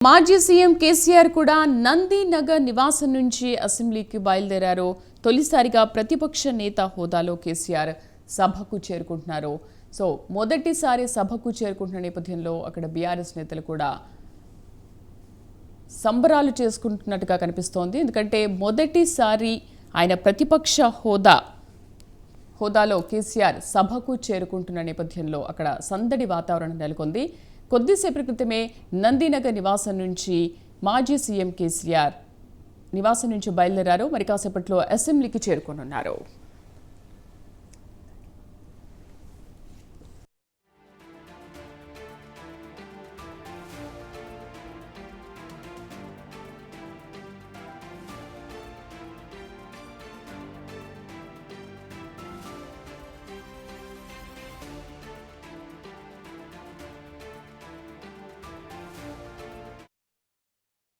మాజీ సీఎం కేసీఆర్ కూడా నందినగర్ నివాసం నుంచి అసెంబ్లీకి బయలుదేరారు. తొలిసారిగా ప్రతిపక్ష నేత హోదాలో కేసీఆర్ సభకు చేరుకుంటున్నారు. మొదటిసారి సభకు చేరుకుంటున్న నేపథ్యంలో అక్కడ బీఆర్ఎస్ నేతలు కూడా సంబరాలు చేసుకుంటున్నట్టుగా కనిపిస్తోంది. ఎందుకంటే మొదటిసారి ఆయన ప్రతిపక్ష హోదాలో కేసీఆర్ సభకు చేరుకుంటున్న నేపథ్యంలో అక్కడ సందడి వాతావరణం నెలకొంది. కొద్దిసేపటి క్రితమే నందినగర్ నివాసం నుంచి మాజీ సీఎం కేసీఆర్ నివాసం నుంచి బయలుదేరారు. మరి కాసేపట్లో అసెంబ్లీకి చేరుకోనున్నారు.